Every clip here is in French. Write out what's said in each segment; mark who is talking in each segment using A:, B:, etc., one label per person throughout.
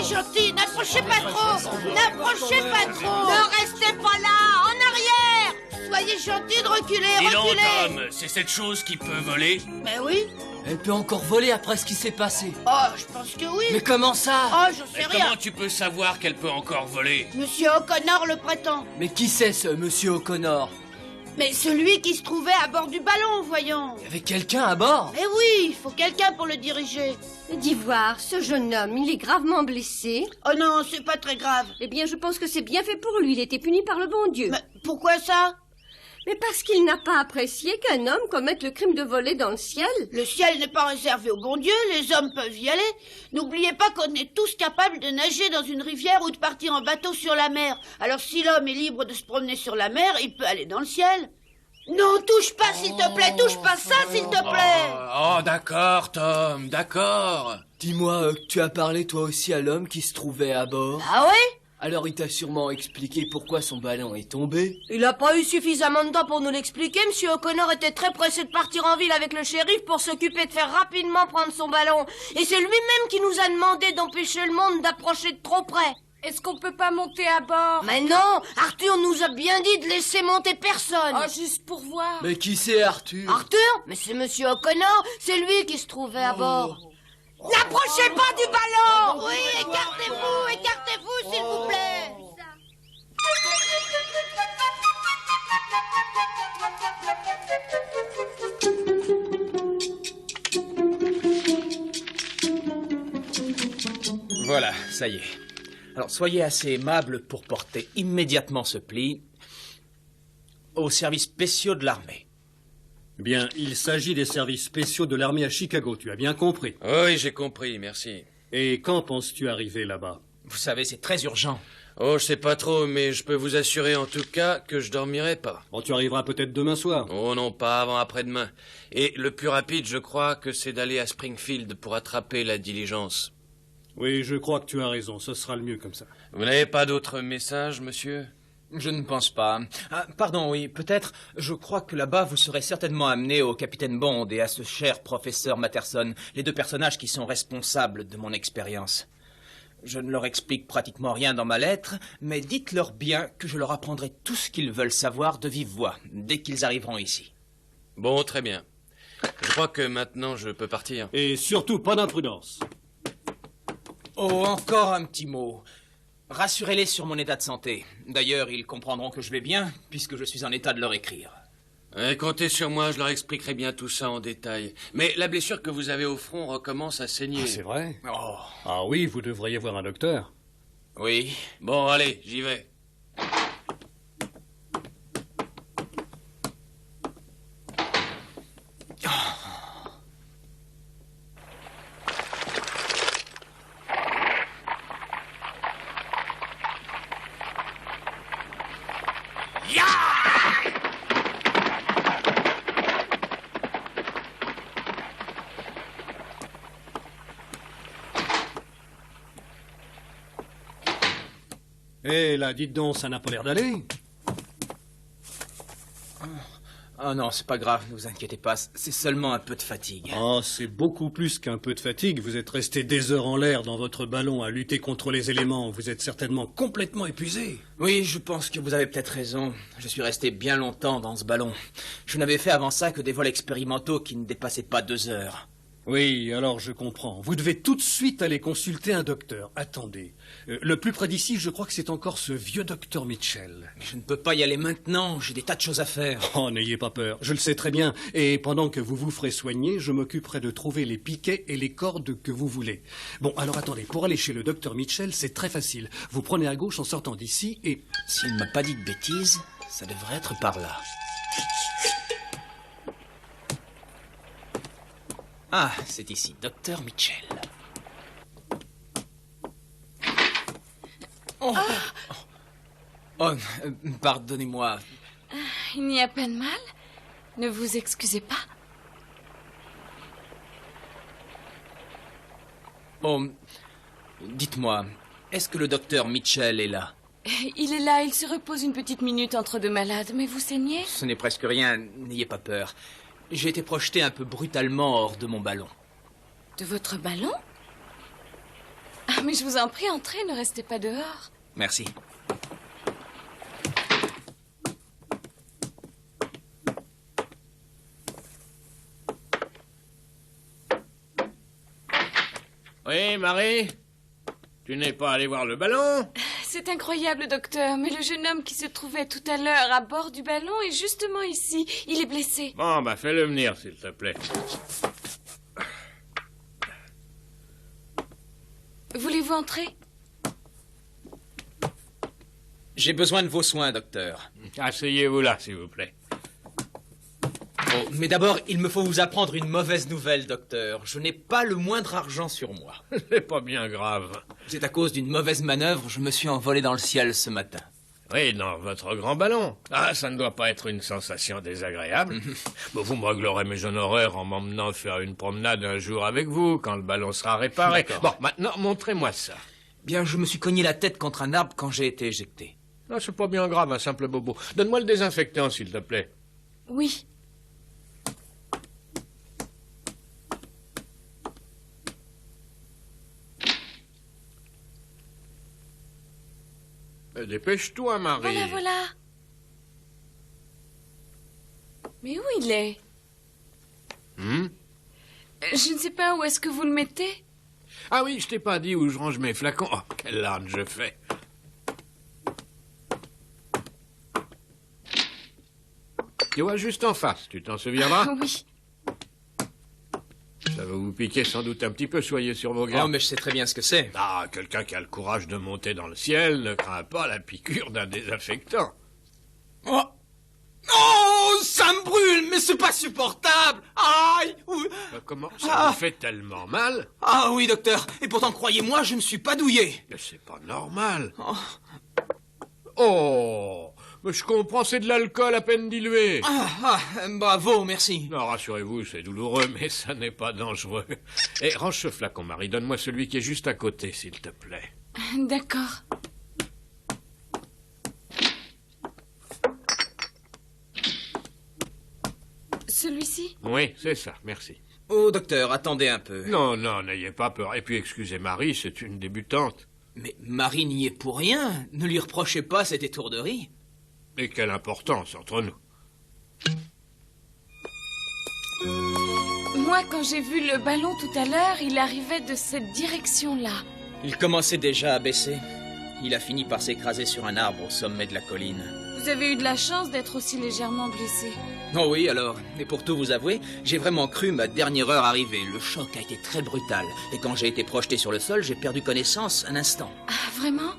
A: Soyez gentils, n'approchez pas trop. N'approchez pas trop. Ne restez pas là, en arrière. Soyez gentils de reculer,
B: Dis donc,
A: reculez.
B: Tom, c'est cette chose qui peut voler?
A: Mais oui.
C: Elle peut encore voler après ce qui s'est passé.
A: Oh, je pense que oui.
C: Mais comment ça?
A: Oh, j'en sais
B: Mais
A: rien.
B: comment tu peux savoir qu'elle peut encore voler?
A: Monsieur O'Connor le prétend.
C: Mais qui c'est ce monsieur O'Connor?
A: Mais celui qui se trouvait à bord du ballon, voyons.
C: Il y avait quelqu'un à bord?
A: Mais oui, il faut quelqu'un pour le diriger.
D: D'Ivoire, ce jeune homme, il est gravement blessé.
A: Oh non, c'est pas très grave.
D: Eh bien, je pense que c'est bien fait pour lui. Il était puni par le bon Dieu.
A: Mais pourquoi ça?
D: Mais parce qu'il n'a pas apprécié qu'un homme commette le crime de voler dans le ciel.
A: Le ciel n'est pas réservé au bon Dieu, les hommes peuvent y aller. N'oubliez pas qu'on est tous capables de nager dans une rivière ou de partir en bateau sur la mer. Alors si l'homme est libre de se promener sur la mer, il peut aller dans le ciel. Non, touche pas, s'il te plaît, touche pas ça, s'il te plaît.
B: Oh, d'accord, Tom, d'accord.
C: Dis-moi, tu as parlé toi aussi à l'homme qui se trouvait à bord?
A: Ah oui?
C: Alors il t'a sûrement expliqué pourquoi son ballon est tombé?
A: Il a pas eu suffisamment de temps pour nous l'expliquer. Monsieur O'Connor était très pressé de partir en ville avec le shérif pour s'occuper de faire rapidement prendre son ballon. Et c'est lui-même qui nous a demandé d'empêcher le monde d'approcher de trop près.
E: Est-ce qu'on peut pas monter à bord?
A: Mais non, Arthur nous a bien dit de laisser monter personne.
E: Oh, juste pour voir.
C: Mais qui c'est Arthur?
A: Arthur? Mais c'est Monsieur O'Connor, c'est lui qui se trouvait à bord. N'approchez pas du ballon! Oui, écartez-vous, s'il vous plaît.
F: Voilà, ça y est. Alors, soyez assez aimable pour porter immédiatement ce pli aux services spéciaux de l'armée.
G: Bien, il s'agit des services spéciaux de l'armée à Chicago, tu as bien compris.
B: Oui, j'ai compris, merci.
G: Et quand penses-tu arriver là-bas?
F: Vous savez, c'est très urgent.
B: Oh, je sais pas trop, mais je peux vous assurer en tout cas que je dormirai pas.
G: Bon, tu arriveras peut-être demain soir.
B: Oh non, pas avant après-demain. Et le plus rapide, je crois, que c'est d'aller à Springfield pour attraper la diligence.
G: Oui, je crois que tu as raison, ce sera le mieux comme ça.
B: Vous n'avez pas d'autres messages, monsieur?
F: Je ne pense pas. Ah, pardon, oui, peut-être. Je crois que là-bas, vous serez certainement amené au capitaine Bond et à ce cher professeur Matterson, les deux personnages qui sont responsables de mon expérience. Je ne leur explique pratiquement rien dans ma lettre, mais dites-leur bien que je leur apprendrai tout ce qu'ils veulent savoir de vive voix, dès qu'ils arriveront ici.
B: Bon, très bien. Je crois que maintenant je peux partir.
G: Et surtout, pas d'imprudence.
F: Oh, encore un petit mot. Rassurez-les sur mon état de santé. D'ailleurs, ils comprendront que je vais bien, puisque je suis en état de leur écrire.
B: Comptez sur moi, je leur expliquerai bien tout ça en détail. Mais la blessure que vous avez au front recommence à saigner.
G: Ah, c'est vrai?
F: Oh,
G: Ah oui, vous devriez voir un docteur.
F: oui.
B: Bon, allez, j'y vais.
G: Eh là, dites donc, ça n'a pas l'air d'aller.
F: Oh non, c'est pas grave, ne vous inquiétez pas, c'est seulement un peu de fatigue.
G: Oh, c'est beaucoup plus qu'un peu de fatigue. Vous êtes resté des heures en l'air dans votre ballon à lutter contre les éléments. Vous êtes certainement complètement épuisé.
F: Oui, je pense que vous avez peut-être raison. Je suis resté bien longtemps dans ce ballon. Je n'avais fait avant ça que des vols expérimentaux qui ne dépassaient pas 2 heures.
G: Oui, alors je comprends. Vous devez tout de suite aller consulter un docteur. Attendez. Le plus près d'ici, je crois que c'est encore ce vieux docteur Mitchell.
F: Mais je ne peux pas y aller maintenant, j'ai des tas de choses à faire.
G: Oh, n'ayez pas peur. Je le sais très bien. Et pendant que vous vous ferez soigner, je m'occuperai de trouver les piquets et les cordes que vous voulez. Bon, alors attendez. Pour aller chez le docteur Mitchell, c'est très facile. Vous prenez à gauche en sortant d'ici et...
F: S'il ne m'a pas dit de bêtises, ça devrait être par là. Ah, c'est ici, docteur Mitchell. Oh, pardonnez-moi.
E: Il n'y a pas de mal. Ne vous excusez pas.
F: Oh, dites-moi, est-ce que le docteur Mitchell est là?
E: Il est là, il se repose une petite minute entre deux malades. Mais vous saignez?
F: Ce n'est presque rien, n'ayez pas peur. J'ai été projeté un peu brutalement hors de mon ballon.
E: De votre ballon? Ah, mais je vous en prie, entrez, ne restez pas dehors.
F: Merci.
H: Oui, Marie? Tu n'es pas allé voir le ballon?
E: C'est incroyable, docteur, mais le jeune homme qui se trouvait tout à l'heure à bord du ballon est justement ici. Il est blessé.
H: Bon, bah fais-le venir, s'il te plaît.
E: Voulez-vous entrer?
F: J'ai besoin de vos soins, docteur.
H: Asseyez-vous là, s'il vous plaît.
F: Oh, mais d'abord, il me faut vous apprendre une mauvaise nouvelle, docteur. Je n'ai pas le moindre argent sur moi.
H: C'est pas bien grave.
F: C'est à cause d'une mauvaise manœuvre, je me suis envolé dans le ciel ce matin.
H: Oui, dans votre grand ballon. Ah, ça ne doit pas être une sensation désagréable. Bon, vous me réglerez mes honoraires en m'emmenant faire une promenade un jour avec vous, quand le ballon sera réparé.
F: D'accord.
H: Bon, maintenant, montrez-moi ça.
F: Bien, je me suis cogné la tête contre un arbre quand j'ai été éjecté.
H: Non, c'est pas bien grave, un simple bobo. Donne-moi le désinfectant, s'il te plaît.
E: Oui.
H: Dépêche-toi, Marie.
E: Voilà, voilà. Mais où il est? Je ne sais pas où est-ce que vous le mettez.
H: Ah oui, je t'ai pas dit où je range mes flacons. Oh, quelle larme je fais. Tu vois, juste en face, tu t'en souviendras?
E: Ah oui.
H: Ça va vous piquer sans doute un petit peu, soyez sur vos
F: Oh,
H: gardes.
F: mais je sais très bien ce que c'est.
H: Ah, quelqu'un qui a le courage de monter dans le ciel ne craint pas la piqûre d'un désinfectant.
F: Oh, oh, ça me brûle, mais c'est pas supportable. Aïe. Oui.
H: Comment ça vous fait tellement mal?
F: Ah oui, docteur. Et pourtant, croyez-moi, je ne suis pas douillé.
H: Mais c'est pas normal. Oh, mais je comprends, c'est de l'alcool à peine dilué.
F: Bravo, merci.
H: Non, rassurez-vous, c'est douloureux, mais ça n'est pas dangereux. Et range ce flacon, Marie. Donne-moi celui qui est juste à côté, s'il te plaît.
E: D'accord. Celui-ci?
H: Oui, c'est ça, merci.
F: Oh, docteur, attendez un peu.
H: Non, non, n'ayez pas peur. Et puis, excusez Marie, c'est une débutante.
F: Mais Marie n'y est pour rien. Ne lui reprochez pas cette étourderie.
H: Et quelle importance entre nous.
E: Moi, quand j'ai vu le ballon tout à l'heure, il arrivait de cette direction-là.
F: Il commençait déjà à baisser. Il a fini par s'écraser sur un arbre au sommet de la colline.
E: Vous avez eu de la chance d'être aussi légèrement blessé.
F: Oh oui, alors. Et pour tout vous avouer, j'ai vraiment cru ma dernière heure arriver. Le choc a été très brutal. Et quand j'ai été projeté sur le sol, j'ai perdu connaissance un instant.
E: Ah, vraiment?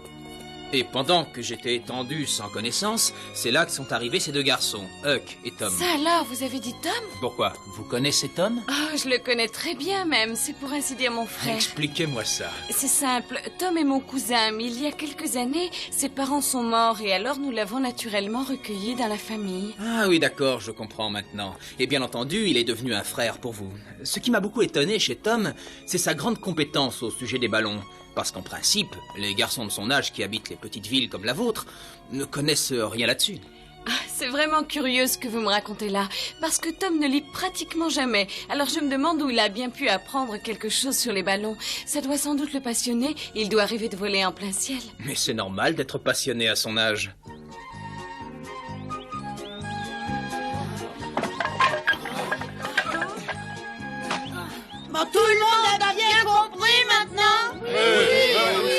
F: Et pendant que j'étais étendu sans connaissance, c'est là que sont arrivés ces deux garçons, Huck et Tom.
E: Ça alors, vous avez dit Tom?
F: Pourquoi? Vous connaissez Tom?
E: Oh, je le connais très bien même. C'est pour ainsi dire mon frère.
F: Expliquez-moi ça.
E: C'est simple. Tom est mon cousin, mais il y a quelques années, ses parents sont morts et alors nous l'avons naturellement recueilli dans la famille.
F: Ah oui, d'accord, je comprends maintenant. Et bien entendu, il est devenu un frère pour vous. Ce qui m'a beaucoup étonné chez Tom, c'est sa grande compétence au sujet des ballons. Parce qu'en principe, les garçons de son âge qui habitent les petites villes comme la vôtre ne connaissent rien là-dessus.
E: Ah, c'est vraiment curieux ce que vous me racontez là, parce que Tom ne lit pratiquement jamais. Alors je me demande où il a bien pu apprendre quelque chose sur les ballons. Ça doit sans doute le passionner, il doit rêver de voler en plein ciel.
F: Mais c'est normal d'être passionné à son âge.
A: Bon, tout le monde a bien compris maintenant?
D: Oui,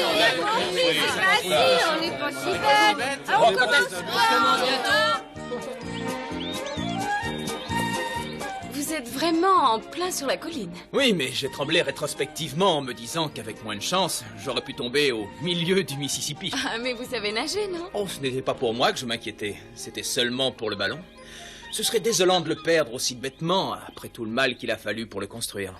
D: on a compris, c'est facile, on n'est pas si bête. Ah, on commence pas.
E: Vous êtes vraiment en plein sur la colline.
F: Oui, mais j'ai tremblé rétrospectivement en me disant qu'avec moins de chance, j'aurais pu tomber au milieu du Mississippi.
E: Ah, mais vous savez nager, non?
F: Oh, ce n'était pas pour moi que je m'inquiétais, c'était seulement pour le ballon. Ce serait désolant de le perdre aussi bêtement, après tout le mal qu'il a fallu pour le construire.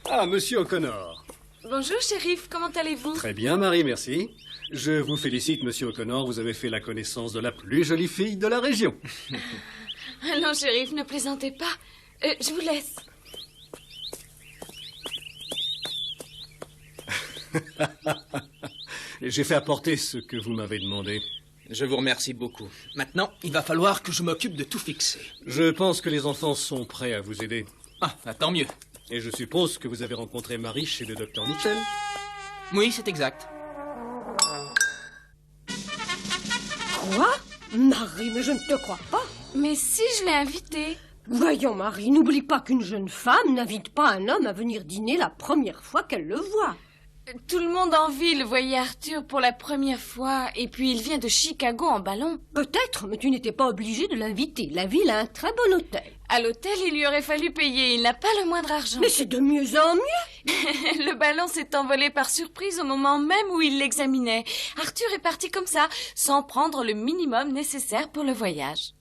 G: Ah, monsieur O'Connor.
E: Bonjour, shérif, comment allez-vous?
G: Très bien, Marie, merci. Je vous félicite, monsieur O'Connor, vous avez fait la connaissance de la plus jolie fille de la région.
E: Ah non, shérif, ne plaisantez pas. Je vous laisse.
G: J'ai fait apporter ce que vous m'avez demandé.
F: Je vous remercie beaucoup. Maintenant, il va falloir que je m'occupe de tout fixer.
G: Je pense que les enfants sont prêts à vous aider.
F: Ah, tant mieux.
G: Et je suppose que vous avez rencontré Marie chez le docteur Mitchell.
F: Oui, c'est exact.
D: Quoi? Marie, mais je ne te crois pas.
E: Mais si, je l'ai invité.
D: Voyons, Marie, n'oublie pas qu'une jeune femme n'invite pas un homme à venir dîner la première fois qu'elle le voit.
E: Tout le monde en ville voyait Arthur pour la première fois, et puis il vient de Chicago en ballon.
D: Peut-être, mais tu n'étais pas obligé de l'inviter. La ville a un très bon hôtel.
E: À l'hôtel, il lui aurait fallu payer, il n'a pas le moindre argent.
D: Mais c'est de mieux en mieux.
E: Le ballon s'est envolé par surprise au moment même où il l'examinait. Arthur est parti comme ça, sans prendre le minimum nécessaire pour le voyage.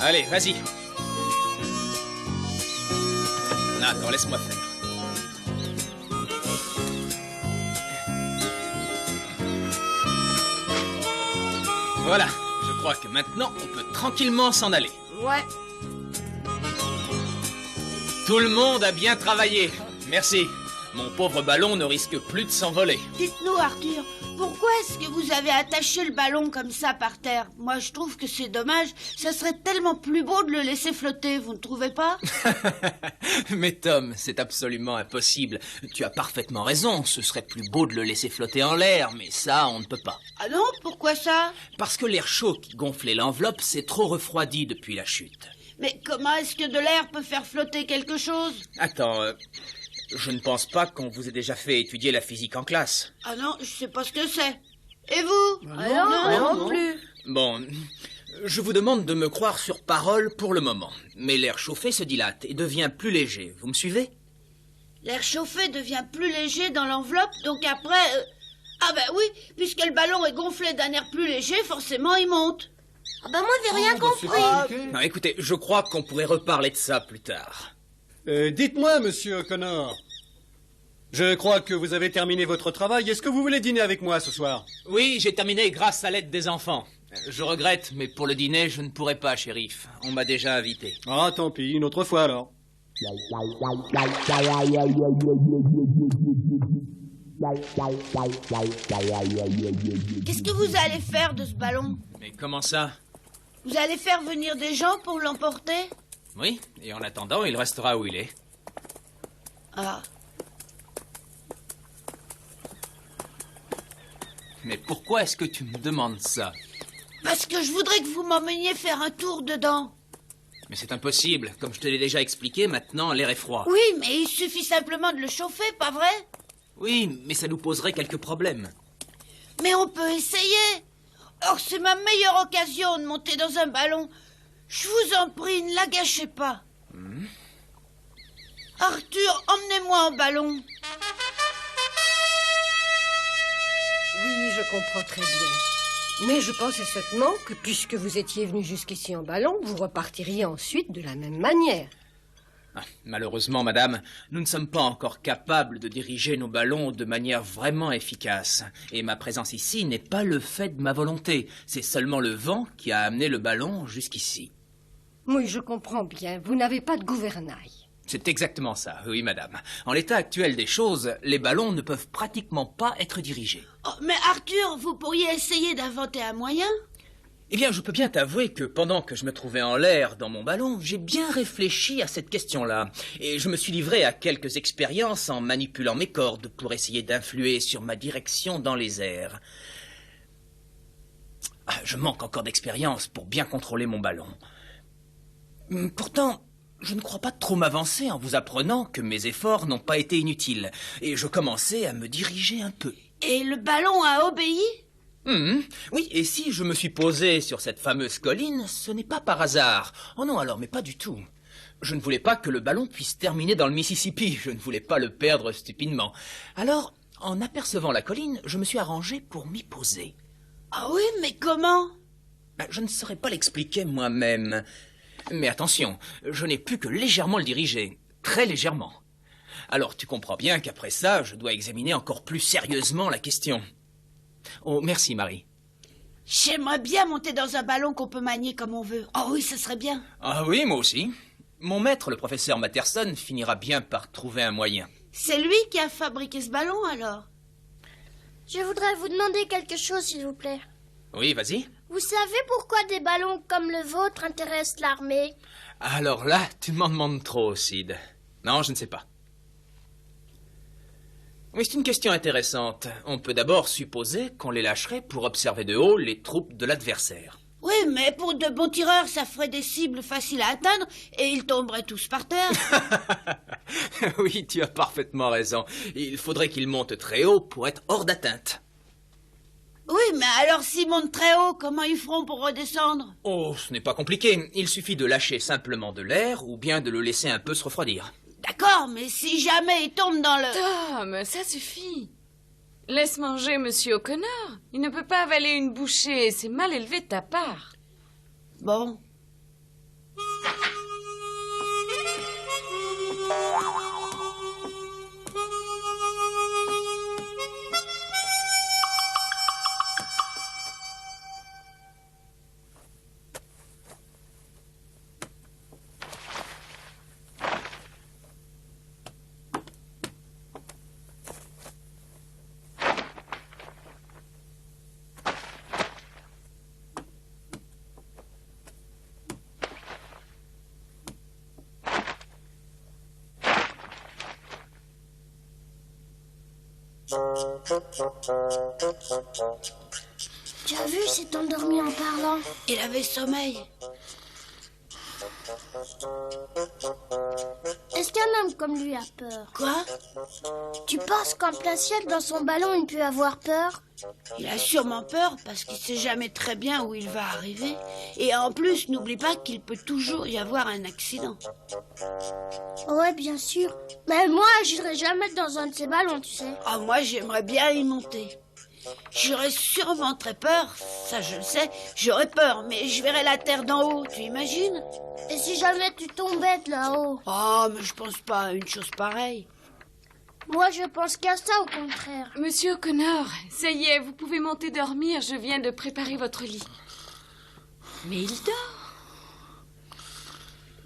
F: Allez, vas-y. Attends, laisse-moi faire. Voilà, je crois que maintenant, on peut tranquillement s'en aller.
D: Ouais.
F: Tout le monde a bien travaillé. Merci. Mon pauvre ballon ne risque plus de s'envoler.
A: Dites-nous, Arthur, pourquoi est-ce que vous avez attaché le ballon comme ça par terre? Moi, je trouve que c'est dommage. Ça serait tellement plus beau de le laisser flotter, vous ne trouvez pas?
F: Mais Tom, c'est absolument impossible. Tu as parfaitement raison, ce serait plus beau de le laisser flotter en l'air, mais ça, on ne peut pas.
A: Ah non, pourquoi ça?
F: Parce que l'air chaud qui gonflait l'enveloppe s'est trop refroidi depuis la chute.
A: Mais comment est-ce que de l'air peut faire flotter quelque chose?
F: Attends, je ne pense pas qu'on vous ait déjà fait étudier la physique en classe.
A: Ah non, je sais pas ce que c'est. Et vous?
D: Non plus.
F: Bon, je vous demande de me croire sur parole pour le moment. Mais l'air chauffé se dilate et devient plus léger. Vous me suivez?
A: L'air chauffé devient plus léger dans l'enveloppe, donc après... Ah ben oui, puisque le ballon est gonflé d'un air plus léger, forcément il monte.
D: Ah ben moi, j'ai rien compris.
F: Non, écoutez, je crois qu'on pourrait reparler de ça plus tard.
G: Dites-moi, monsieur O'Connor. Je crois que vous avez terminé votre travail. Est-ce que vous voulez dîner avec moi ce soir?
F: Oui, j'ai terminé grâce à l'aide des enfants. Je regrette, mais pour le dîner, je ne pourrai pas, shérif. On m'a déjà invité.
G: Ah, tant pis, une autre fois alors.
A: Qu'est-ce que vous allez faire de ce ballon?
F: Mais comment ça?
A: Vous allez faire venir des gens pour l'emporter?
F: Oui, et en attendant, il restera où il est.
A: Ah.
F: Mais pourquoi est-ce que tu me demandes ça?
A: Parce que je voudrais que vous m'emmeniez faire un tour dedans.
F: Mais c'est impossible. Comme je te l'ai déjà expliqué, maintenant l'air est froid.
A: Oui, mais il suffit simplement de le chauffer, pas vrai?
F: Oui, mais ça nous poserait quelques problèmes.
A: Mais on peut essayer. Or, c'est ma meilleure occasion de monter dans un ballon. Je vous en prie, ne la gâchez pas. Arthur, emmenez-moi en ballon.
D: Oui, je comprends très bien. Mais je pensais seulement que puisque vous étiez venu jusqu'ici en ballon, vous repartiriez ensuite de la même manière.
F: Ah, malheureusement, madame, nous ne sommes pas encore capables de diriger nos ballons de manière vraiment efficace. Et ma présence ici n'est pas le fait de ma volonté. C'est seulement le vent qui a amené le ballon jusqu'ici.
D: Oui, je comprends bien. Vous n'avez pas de gouvernail.
F: C'est exactement ça, oui, madame. En l'état actuel des choses, les ballons ne peuvent pratiquement pas être dirigés.
A: Oh, mais Arthur, vous pourriez essayer d'inventer un moyen?
F: Eh bien, je peux bien t'avouer que pendant que je me trouvais en l'air dans mon ballon, j'ai bien réfléchi à cette question-là. Et je me suis livré à quelques expériences en manipulant mes cordes pour essayer d'influer sur ma direction dans les airs. Ah, je manque encore d'expérience pour bien contrôler mon ballon. Pourtant, je ne crois pas trop m'avancer en vous apprenant que mes efforts n'ont pas été inutiles. Et je commençais à me diriger un peu.
A: Et le ballon a obéi?
F: Oui, et si je me suis posé sur cette fameuse colline, ce n'est pas par hasard. Oh non, alors, mais pas du tout. Je ne voulais pas que le ballon puisse terminer dans le Mississippi. Je ne voulais pas le perdre stupidement. Alors, en apercevant la colline, je me suis arrangé pour m'y poser.
A: Ah oui, mais comment?
F: Je ne saurais pas l'expliquer moi-même. Mais attention, je n'ai pu que légèrement le diriger. Très légèrement. Alors, tu comprends bien qu'après ça, je dois examiner encore plus sérieusement la question. Oh, merci, Marie.
A: J'aimerais bien monter dans un ballon qu'on peut manier comme on veut. Oh oui, ce serait bien.
F: Ah oui, moi aussi. Mon maître, le professeur Matterson, finira bien par trouver un moyen.
A: C'est lui qui a fabriqué ce ballon, alors?
I: Je voudrais vous demander quelque chose, s'il vous plaît.
F: Oui, vas-y.
I: Vous savez pourquoi des ballons comme le vôtre intéressent l'armée?
F: Alors là, tu m'en demandes trop, Sid. Non, je ne sais pas. Oui, c'est une question intéressante. On peut d'abord supposer qu'on les lâcherait pour observer de haut les troupes de l'adversaire.
A: Oui, mais pour de bons tireurs, ça ferait des cibles faciles à atteindre et ils tomberaient tous par terre.
F: Oui, tu as parfaitement raison. Il faudrait qu'ils montent très haut pour être hors d'atteinte.
A: Oui, mais alors s'ils montent très haut, comment ils feront pour redescendre?
F: Oh, ce n'est pas compliqué. Il suffit de lâcher simplement de l'air ou bien de le laisser un peu se refroidir.
A: D'accord, mais si jamais ils tombent dans le...
E: Tom, ça suffit. Laisse manger Monsieur O'Connor. Il ne peut pas avaler une bouchée. C'est mal élevé de ta part.
A: Bon.
I: Tu as vu, il s'est endormi en parlant.
A: Il avait sommeil.
I: Est-ce qu'un homme comme lui a peur?
A: Quoi?
I: Tu penses qu'en plein ciel, dans son ballon, il peut avoir peur?
A: Il a sûrement peur parce qu'il sait jamais très bien où il va arriver. Et en plus, n'oublie pas qu'il peut toujours y avoir un accident.
I: Ouais, bien sûr. Mais moi, j'irai jamais dans un de ces ballons, tu sais.
A: Ah, moi, j'aimerais bien y monter. J'aurais sûrement très peur, ça je le sais. J'aurais peur, mais je verrais la terre d'en haut, tu imagines?
I: Et si jamais tu tombais de là-haut?
A: Oh, mais je pense pas à une chose pareille.
I: Moi, je pense qu'à ça, au contraire.
E: Monsieur O'Connor, ça y est, vous pouvez monter dormir. Je viens de préparer votre lit. Mais il dort.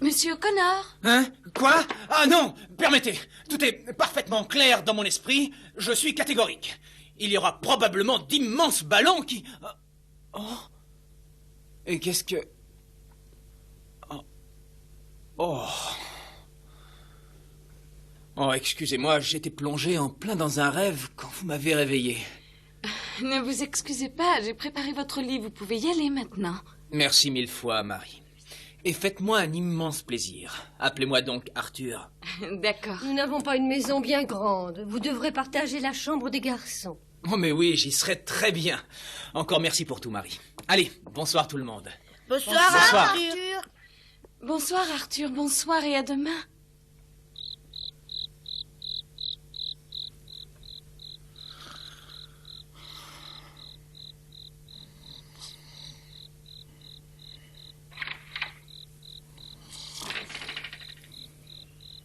E: Monsieur O'Connor?
F: Hein? Quoi? Ah non! Permettez! Tout est parfaitement clair dans mon esprit. Je suis catégorique. Il y aura probablement d'immenses ballons qui... Oh! Et qu'est-ce que... Oh! Oh! Oh, excusez-moi, j'étais plongé en plein dans un rêve quand vous m'avez réveillé.
E: Ne vous excusez pas, j'ai préparé votre lit. Vous pouvez y aller maintenant.
F: Merci mille fois, Marie. Et faites-moi un immense plaisir. Appelez-moi donc Arthur.
E: D'accord.
D: Nous n'avons pas une maison bien grande. Vous devrez partager la chambre des garçons.
F: Oh mais oui, j'y serai très bien. Encore merci pour tout, Marie. Allez, bonsoir tout le monde.
A: Bonsoir,
F: Bonsoir.
A: Arthur.
E: Bonsoir Arthur, bonsoir et à demain.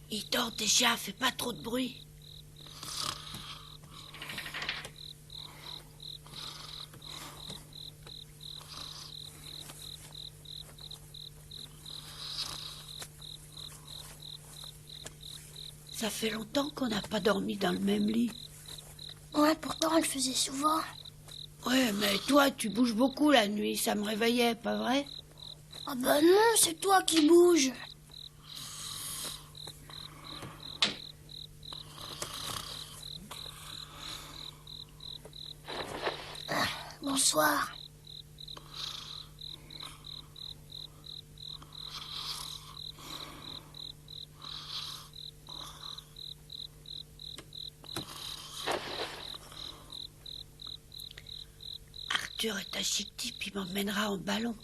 A: Il dort déjà, fais pas trop de bruit. Ça fait longtemps qu'on n'a pas dormi dans le même lit.
I: Ouais, pourtant, elle le faisait souvent.
A: Ouais, mais toi, tu bouges beaucoup la nuit, ça me réveillait, pas vrai?
I: Ah ben non, c'est toi qui bouges. Bonsoir.
A: Arthur est un chic type, il m'emmènera en ballon.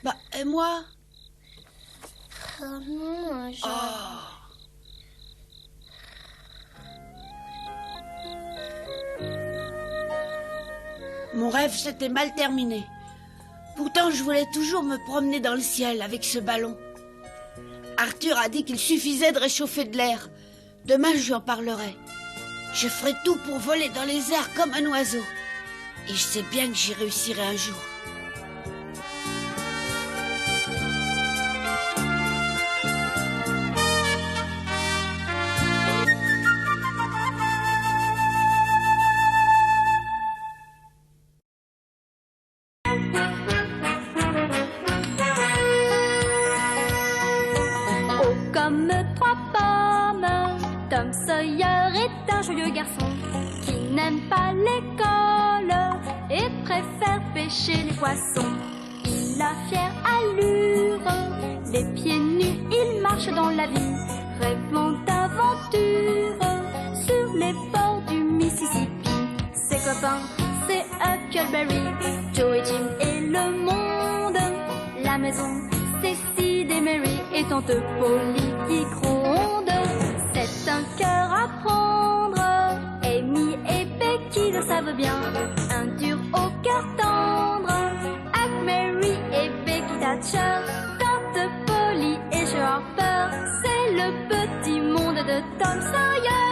A: Bah, et moi?
I: Oh non,
A: Mon rêve s'était mal terminé. Pourtant, je voulais toujours me promener dans le ciel avec ce ballon. Arthur a dit qu'il suffisait de réchauffer de l'air. Demain, je lui en parlerai. Je ferai tout pour voler dans les airs comme un oiseau. Et je sais bien que j'y réussirai un jour.
J: Comme trois pommes, Tom Sawyer est un joyeux garçon qui n'aime pas l'école et préfère pêcher les poissons. Il a fière allure, les pieds nus, il marche dans la vie, rêvant d'aventure sur les bords du Mississippi. Ses copains, c'est Huckleberry, Joe et Jim et le monde, la maison, c'est Sid et Mary et tante Polly qui gronde. C'est un cœur à prendre, Amy et Becky le savent bien. Un dur au cœur tendre, Huck, Mary et Becky Thatcher. Tante Polly et Joe Harper, c'est le petit monde de Tom Sawyer.